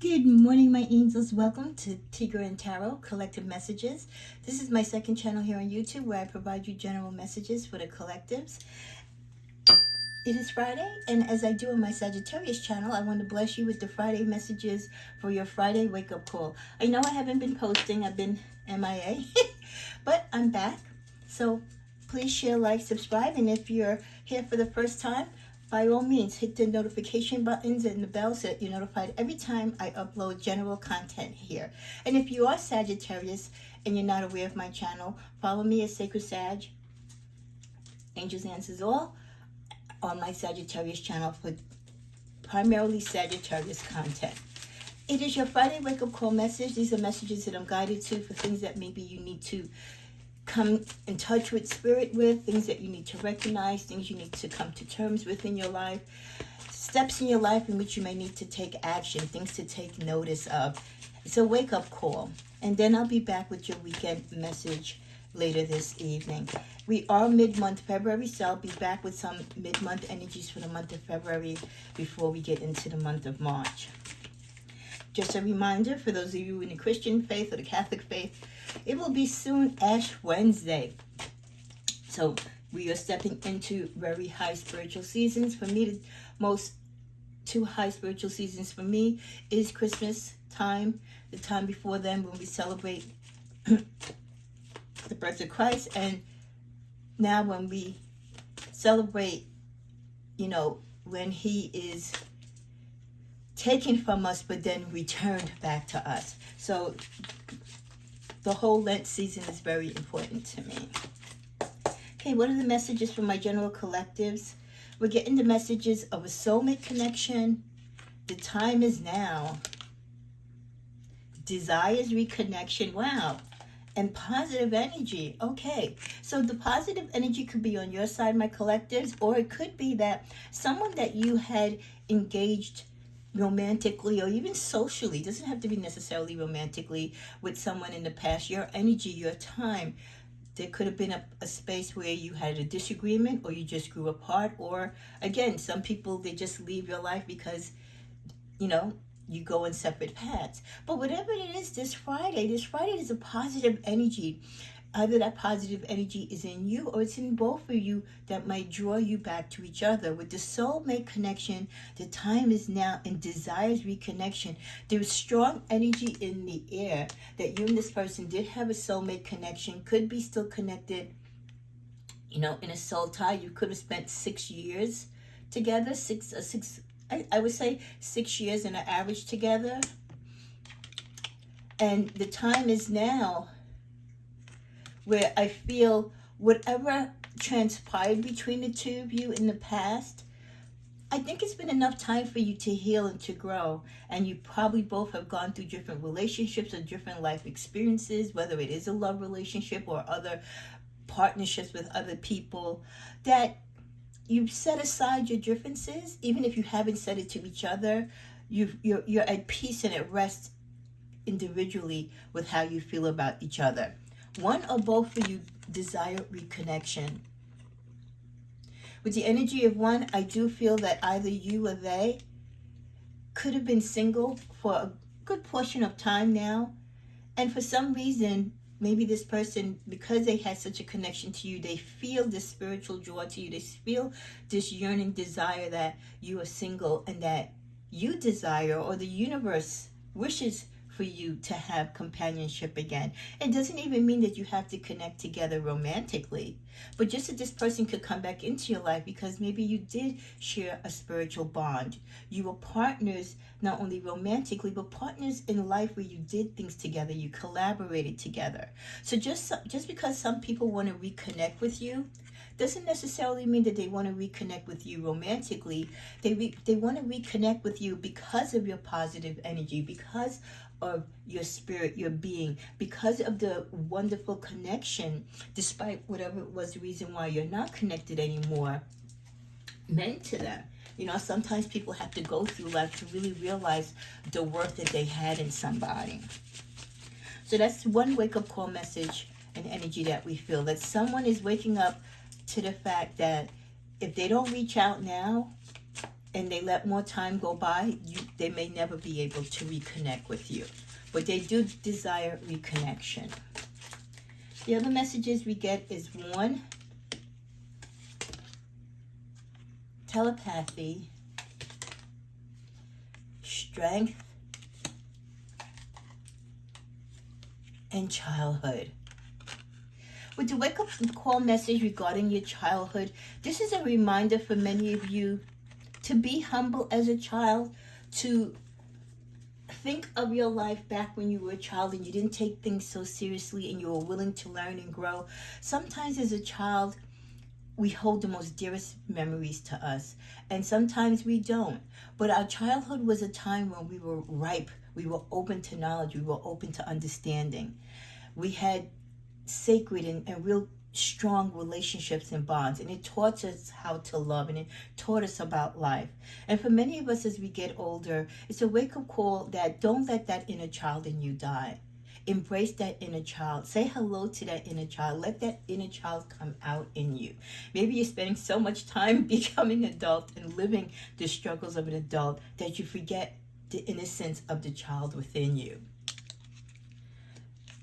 Good morning, my angels. Welcome to Tigger and Tarot Collective Messages. This is my second channel here on YouTube where I provide you general messages for the collectives. It is Friday, and as I do on my Sagittarius channel, I want to bless you with the Friday messages for your Friday wake-up call. I know I haven't been posting. I've been MIA, but I'm back. So please share, like, subscribe, and if you're here for the first time, by all means, hit the notification buttons and the bell so that you're notified every time I upload general content here. And if you are Sagittarius and you're not aware of my channel, follow me at Sacred Sag, Angels Answers All, on my Sagittarius channel for primarily Sagittarius content. It is your Friday wake-up call message. These are messages that I'm guided to for things that maybe you need to come in touch with spirit with, things that you need to recognize, things you need to come to terms with in your life, steps in your life in which you may need to take action, things to take notice of. It's a wake-up call. And then I'll be back with your weekend message later this evening. We are mid-month February, so I'll be back with some mid-month energies for the month of February before we get into the month of March. Just a reminder for those of you in the Christian faith or the Catholic faith, it will be soon Ash Wednesday. So we are stepping into very high spiritual seasons. For me, the most two high spiritual seasons for me is Christmas time, the time before then when we celebrate the birth of Christ, and now when we celebrate, when he is taken from us but then returned back to us. So the whole Lent season is very important to me. Okay, what are the messages from my general collectives? We're getting the messages of a soulmate connection. The time is now. Desires reconnection. Wow. And positive energy. Okay, so the positive energy could be on your side, my collectives, or it could be that someone that you had engaged romantically or even socially, doesn't have to be necessarily romantically, with someone in the past, your energy, your time, there could have been a space where you had a disagreement or you just grew apart, or again, some people, they just leave your life because you go in separate paths. But whatever it is, this Friday is a positive energy. Either that positive energy is in you or it's in both of you that might draw you back to each other. With the soulmate connection, the time is now, and desires reconnection. There is strong energy in the air that you and this person did have a soulmate connection, could be still connected, in a soul tie. You could have spent 6 years together, I would say 6 years in an average together. And the time is now where I feel whatever transpired between the two of you in the past, I think it's been enough time for you to heal and to grow. And you probably both have gone through different relationships or different life experiences, whether it is a love relationship or other partnerships with other people, that you've set aside your differences. Even if you haven't said it to each other, you're at peace and at rest individually with how you feel about each other. One or both of you desire reconnection. With the energy of one, I do feel that either you or they could have been single for a good portion of time now. And for some reason, maybe this person, because they had such a connection to you, they feel this spiritual draw to you. They feel this yearning desire that you are single and that you desire, or the universe wishes for you to have companionship again. It doesn't even mean that you have to connect together romantically, but just that this person could come back into your life because maybe you did share a spiritual bond. You were partners, not only romantically, but partners in life where you did things together, you collaborated together. So just because some people want to reconnect with you doesn't necessarily mean that they want to reconnect with you romantically. They want to reconnect with you because of your positive energy, because of your spirit, your being, because of the wonderful connection, despite whatever was the reason why you're not connected anymore, meant to them. Sometimes people have to go through life to really realize the worth that they had in somebody. So that's one wake-up call message and energy that we feel, that someone is waking up to the fact that if they don't reach out now, and they let more time go by, they may never be able to reconnect with you. But they do desire reconnection. The other messages we get is 1, telepathy, strength, and childhood. With the wake-up call message regarding your childhood, this is a reminder for many of you to be humble as a child, to think of your life back when you were a child and you didn't take things so seriously and you were willing to learn and grow. Sometimes as a child, we hold the most dearest memories to us, and sometimes we don't. But our childhood was a time when we were ripe, we were open to knowledge, we were open to understanding. We had sacred and real strong relationships and bonds, and it taught us how to love, and it taught us about life. And for many of us as we get older, it's a wake-up call that don't let that inner child in you die. Embrace that inner child. Say hello to that inner child. Let that inner child come out in you. Maybe you're spending so much time becoming an adult and living the struggles of an adult that you forget the innocence of the child within you.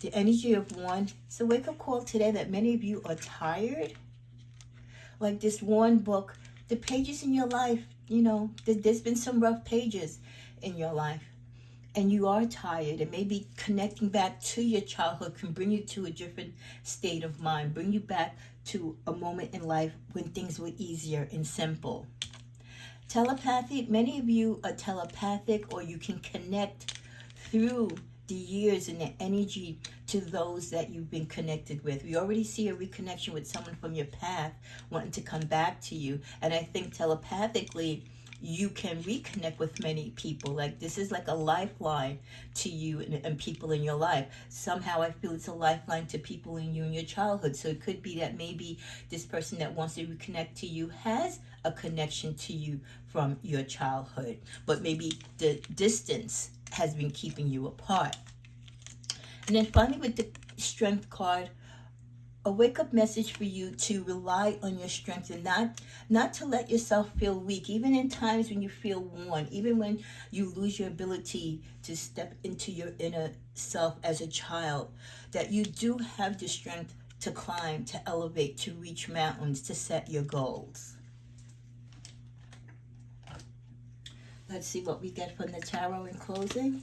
The energy of 1, it's a wake-up call today that many of you are tired. Like this one book, the pages in your life, there's been some rough pages in your life. And you are tired, and maybe connecting back to your childhood can bring you to a different state of mind, bring you back to a moment in life when things were easier and simple. Telepathy, many of you are telepathic, or you can connect through the years and the energy to those that you've been connected with. We already see a reconnection with someone from your past wanting to come back to you. And I think telepathically, you can reconnect with many people. Like this is like a lifeline to you and people in your life. Somehow I feel it's a lifeline to people in you in your childhood. So it could be that maybe this person that wants to reconnect to you has a connection to you from your childhood, but maybe the distance has been keeping you apart. And then finally with the strength card, a wake-up message for you to rely on your strength and not to let yourself feel weak, even in times when you feel worn, even when you lose your ability to step into your inner self as a child, that you do have the strength to climb, to elevate, to reach mountains, to set your goals. Let's see what we get from the tarot in closing.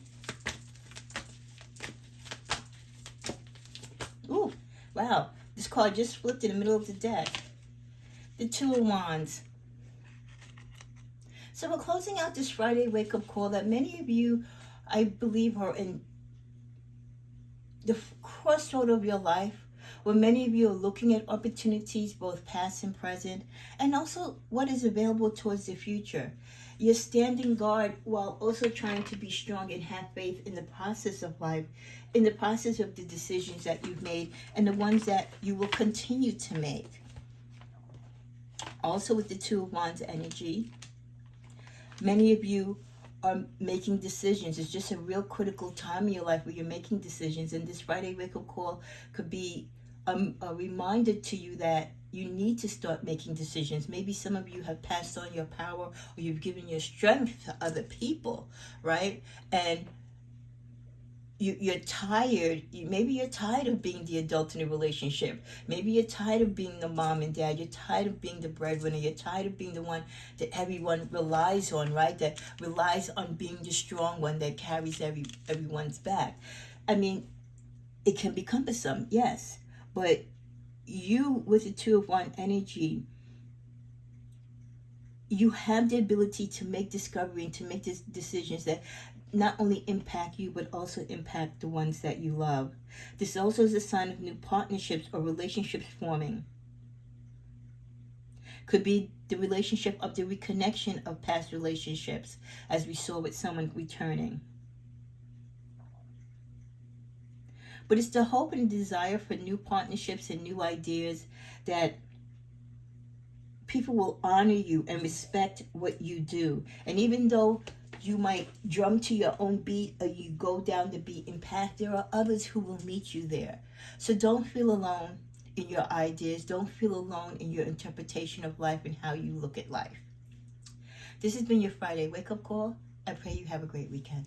Ooh, wow. This card just flipped in the middle of the deck. The 2 of Wands. So we're closing out this Friday wake-up call that many of you, I believe, are in the crossroad of your life, where many of you are looking at opportunities, both past and present, and also what is available towards the future. You're standing guard while also trying to be strong and have faith in the process of life, in the process of the decisions that you've made and the ones that you will continue to make. Also with the 2 of Wands energy, many of you are making decisions. It's just a real critical time in your life where you're making decisions, and this Friday wake-up call could be a reminder to you that you need to start making decisions. Maybe some of you have passed on your power, or you've given your strength to other people, right? And you're tired. Maybe you're tired of being the adult in a relationship. Maybe you're tired of being the mom and dad. You're tired of being the breadwinner. You're tired of being the one that everyone relies on, right? That relies on being the strong one that carries everyone's back. I mean, it can be cumbersome, yes. But you, with the 2 of Wands energy, you have the ability to make discovery and to make decisions that not only impact you, but also impact the ones that you love. This also is a sign of new partnerships or relationships forming. Could be the relationship of the reconnection of past relationships, as we saw with someone returning. But it's the hope and desire for new partnerships and new ideas that people will honor you and respect what you do. And even though you might drum to your own beat or you go down the beaten path, there are others who will meet you there. So don't feel alone in your ideas. Don't feel alone in your interpretation of life and how you look at life. This has been your Friday wake-up call. I pray you have a great weekend.